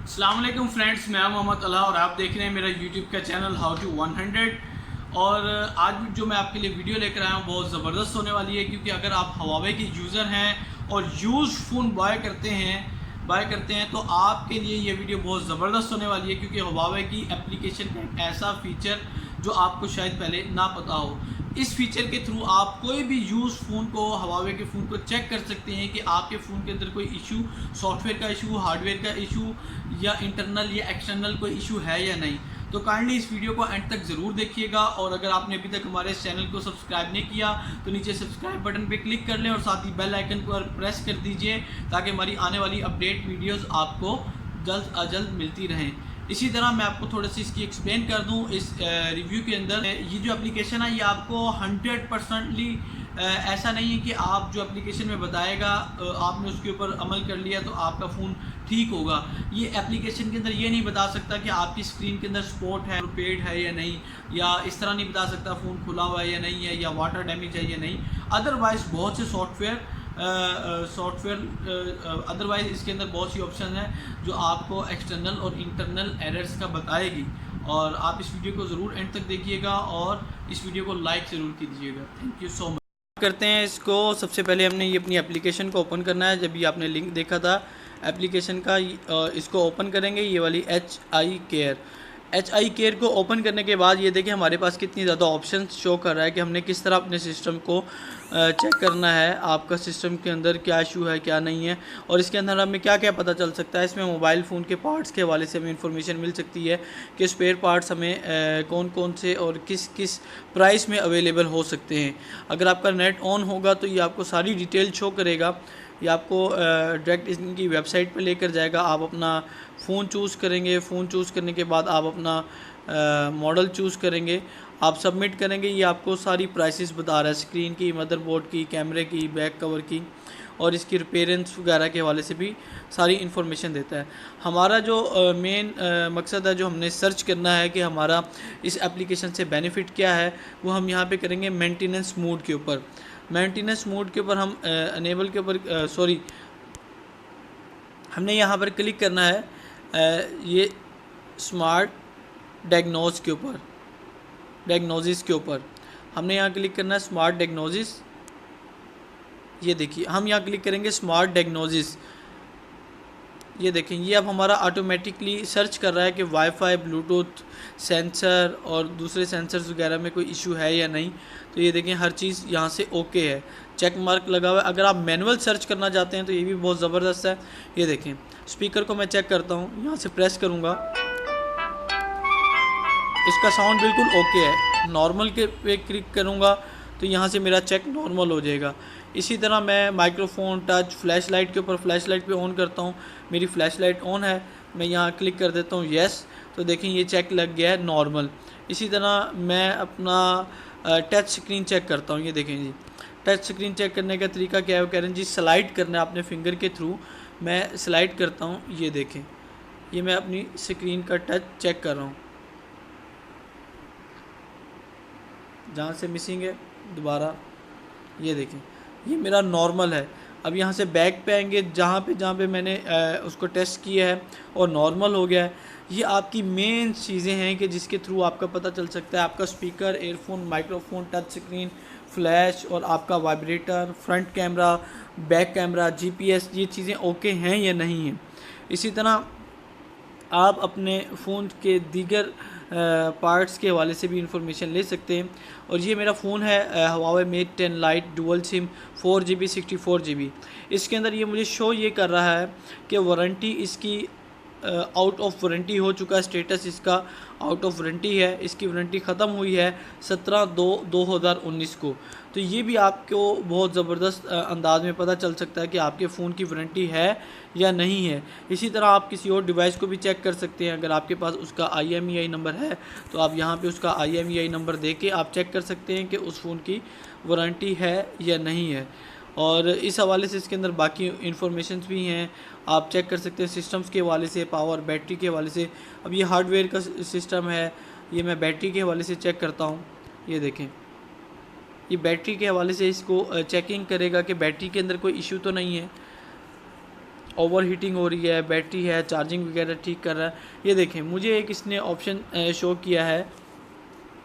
अस्सलाम वालेकुम फ्रेंड्स, मैं मोहम्मद अल्लाह और आप देख रहे हैं मेरा यूट्यूब का चैनल हाउ टू 100। और आज जो मैं आपके लिए वीडियो लेकर आया हूँ बहुत ज़बरदस्त होने वाली है, क्योंकि अगर आप हवावे के यूज़र हैं और यूज़ फ़ोन बाय करते हैं तो आपके लिए ये वीडियो बहुत ज़बरदस्त होने वाली है, क्योंकि हवावे की एप्लीकेशन का एक ऐसा फ़ीचर जो आपको शायद पहले ना पता हो। इस फीचर के थ्रू आप कोई भी यूज़ फ़ोन को, हवावे के फ़ोन को चेक कर सकते हैं कि आपके फ़ोन के अंदर कोई इशू, सॉफ्टवेयर का इशू, हार्डवेयर का इशू या इंटरनल या एक्सटर्नल कोई इशू है या नहीं। तो काइंडली इस वीडियो को एंड तक ज़रूर देखिएगा, और अगर आपने अभी तक हमारे इस चैनल को सब्सक्राइब नहीं किया तो नीचे सब्सक्राइब बटन पे क्लिक कर लें और साथ ही बेल आइकन पर प्रेस कर दीजिए, ताकि हमारी आने वाली अपडेट वीडियोज़ आपको जल्द अज जल्द मिलती रहें। इसी तरह मैं आपको थोड़ा सी इसकी एक्सप्लेन कर दूं। इस रिव्यू के अंदर ये जो एप्लीकेशन है ये आपको 100%ली ऐसा नहीं है कि आप जो एप्लीकेशन में बताएगा आपने उसके ऊपर अमल कर लिया तो आपका फ़ोन ठीक होगा। ये एप्लीकेशन के अंदर ये नहीं बता सकता कि आपकी स्क्रीन के अंदर स्पॉट है, पेड है या नहीं, या इस तरह नहीं बता सकता फ़ोन खुला हुआ है या नहीं है, या वाटर डैमेज है या नहीं। अदरवाइज़ बहुत से अदरवाइज़ इसके अंदर बहुत सी ऑप्शन हैं जो आपको एक्सटर्नल और इंटरनल एरर्स का बताएगी। और आप इस वीडियो को ज़रूर एंड तक देखिएगा और इस वीडियो को लाइक ज़रूर कीजिएगा। Thank you so much. करते हैं इसको। सबसे पहले हमने ये अपनी एप्लीकेशन को ओपन करना है। जब ये आपने लिंक देखा था एप्लीकेशन का, इसको ओपन करेंगे। ये वाली एच आई केयर को ओपन करने के बाद ये देखिए हमारे पास कितनी ज़्यादा ऑप्शंस शो कर रहा है कि हमने किस तरह अपने सिस्टम को चेक करना है, आपका सिस्टम के अंदर क्या इशू है क्या नहीं है, और इसके अंदर हमें क्या क्या पता चल सकता है। इसमें मोबाइल फ़ोन के पार्ट्स के हवाले से हमें इंफॉर्मेशन मिल सकती है कि स्पेयर पार्ट्स हमें कौन कौन से और किस किस प्राइस में अवेलेबल हो सकते हैं। अगर आपका नेट ऑन होगा तो ये आपको सारी डिटेल शो करेगा। ये आपको डायरेक्ट इनकी वेबसाइट पे लेकर जाएगा। आप अपना फ़ोन चूज़ करेंगे। फ़ोन चूज़ करने के बाद आप अपना मॉडल चूज़ करेंगे, आप सबमिट करेंगे। ये आपको सारी प्राइसेस बता रहा है, स्क्रीन की, मदरबोर्ड की, कैमरे की, बैक कवर की, और इसकी रिपेयरेंस वगैरह के हवाले से भी सारी इन्फॉर्मेशन देता है। हमारा जो मेन मकसद है, जो हमने सर्च करना है कि हमारा इस एप्लीकेशन से बेनिफिट क्या है, वो हम यहाँ पे करेंगे मेंटेनेंस मोड के ऊपर। मेंटेनेंस मोड के ऊपर हम अनेबल के ऊपर हमने यहाँ पर क्लिक करना है ये स्मार्ट डायग्नोसिस के ऊपर हमने यहाँ क्लिक करना है स्मार्ट डायग्नोसिस। ये देखिए हम यहाँ क्लिक करेंगे स्मार्ट डायग्नोसिस। ये देखें ये अब हमारा ऑटोमेटिकली सर्च कर रहा है कि वाईफाई, ब्लूटूथ, सेंसर और दूसरे सेंसर्स वगैरह में कोई इशू है या नहीं। तो ये देखें हर चीज़ यहाँ से ओके है, चेक मार्क लगा हुआ है। अगर आप मैनुअल सर्च करना चाहते हैं तो ये भी बहुत ज़बरदस्त है। ये देखें स्पीकर को मैं चेक करता हूँ, यहाँ से प्रेस करूँगा, इसका साउंड बिल्कुल ओके है। नॉर्मल के पे क्लिक करूँगा तो यहाँ से मेरा चेक नॉर्मल हो जाएगा। इसी तरह मैं माइक्रोफोन, टच, फ्लैश लाइट के ऊपर फ्लैश लाइट पे ऑन करता हूँ। मेरी फ्लैश लाइट ऑन है, मैं यहाँ क्लिक कर देता हूँ येस, तो देखें ये चेक लग गया है नॉर्मल। इसी तरह मैं अपना टच स्क्रीन चेक करता हूँ। ये देखें जी टच स्क्रीन चेक करने का तरीका क्या है, वो कह रहे हैं जी स्लाइड करना है अपने फिंगर के थ्रू। मैं स्लाइड करता हूँ। ये देखें ये मैं अपनी स्क्रीन का टच चेक कर रहा हूँ, जहाँ से मिसिंग है दोबारा। ये देखें ये मेरा नॉर्मल है। अब यहाँ से बैक पे आएंगे, जहाँ पे मैंने उसको टेस्ट किया है और नॉर्मल हो गया है। ये आपकी मेन चीज़ें हैं कि जिसके थ्रू आपका पता चल सकता है आपका speaker, earphone, microphone, touch screen, flash और आपका vibrator, front camera, back camera, GPS, ये चीज़ें ओके हैं या नहीं हैं। इसी तरह आप अपने फ़ोन के दीगर पार्ट्स के हवाले से भी इंफॉर्मेशन ले सकते हैं। और ये मेरा फ़ोन है Huawei Mate 10 light dual SIM 4GB 64GB। इसके अंदर ये मुझे शो ये कर रहा है कि वारंटी इसकी आउट ऑफ वारंटी हो चुका है, स्टेटस इसका आउट ऑफ वारंटी है। इसकी वारंटी ख़त्म हुई है 17/2/2019 को। तो ये भी आपको बहुत ज़बरदस्त अंदाज में पता चल सकता है कि आपके फ़ोन की वारंटी है या नहीं है। इसी तरह आप किसी और डिवाइस को भी चेक कर सकते हैं। अगर आपके पास उसका IMEI नंबर है तो आप यहाँ पे उसका IMEI नंबर दे के आप चेक कर सकते हैं कि उस फ़ोन की वारंटी है या नहीं है। और इस हवाले से इसके अंदर बाकी इंफॉर्मेशंस भी हैं, आप चेक कर सकते हैं सिस्टम्स के हवाले से, पावर, बैटरी के हवाले से। अब ये हार्डवेयर का सिस्टम है, ये मैं बैटरी के हवाले से चेक करता हूँ। ये देखें ये बैटरी के हवाले से इसको चेकिंग करेगा कि बैटरी के अंदर कोई इशू तो नहीं है। ओवर हीटिंग हो रही है, बैटरी है, चार्जिंग वगैरह ठीक कर रहा है। ये देखें मुझे एक इसने ऑप्शन शो किया है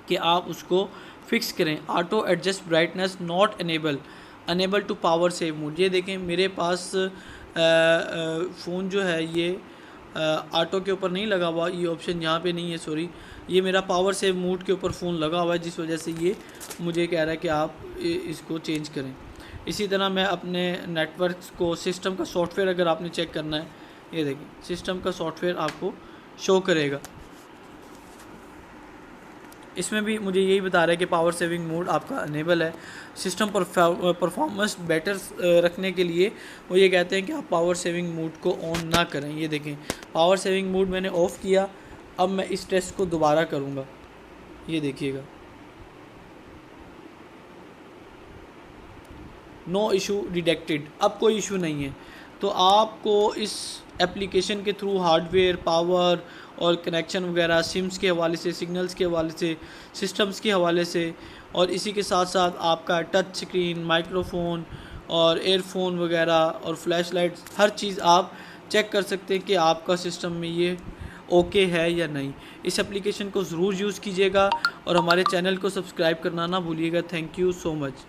कि आप उसको फिक्स करें, auto adjust brightness not enable to power save mode. ये देखें मेरे पास फ़ोन जो है ये ऑटो के ऊपर नहीं लगा हुआ, ये ऑप्शन यहाँ पे नहीं है, सॉरी, ये मेरा पावर सेव मोड के ऊपर फ़ोन लगा हुआ है, जिस वजह से ये मुझे कह रहा है कि आप इसको चेंज करें। इसी तरह मैं अपने नेटवर्क को, सिस्टम का सॉफ्टवेयर अगर आपने चेक करना है, ये देखिए सिस्टम का सॉफ्टवेयर आपको शो करेगा। इसमें भी मुझे यही बता रहा है कि पावर सेविंग मोड आपका अनेबल है। सिस्टम परफॉर्मेंस बेटर रखने के लिए वो ये कहते हैं कि आप पावर सेविंग मोड को ऑन ना करें। ये देखें पावर सेविंग मोड मैंने ऑफ़ किया, अब मैं इस टेस्ट को दोबारा करूँगा, ये देखिएगा, नो इशू डिटेक्टेड, अब कोई इशू नहीं है। तो आपको इस एप्लीकेशन के थ्रू हार्डवेयर, पावर और कनेक्शन वगैरह, सिम्स के हवाले से, सिग्नल्स के हवाले से, सिस्टम्स के हवाले से, और इसी के साथ साथ आपका टच स्क्रीन, माइक्रोफोन और एयरफोन वगैरह और फ्लैश लाइट्स, हर चीज़ आप चेक कर सकते हैं कि आपका सिस्टम में ये ओके है या नहीं। इस एप्लीकेशन को ज़रूर यूज़ कीजिएगा और हमारे चैनल को सब्सक्राइब करना ना भूलिएगा। Thank you so much.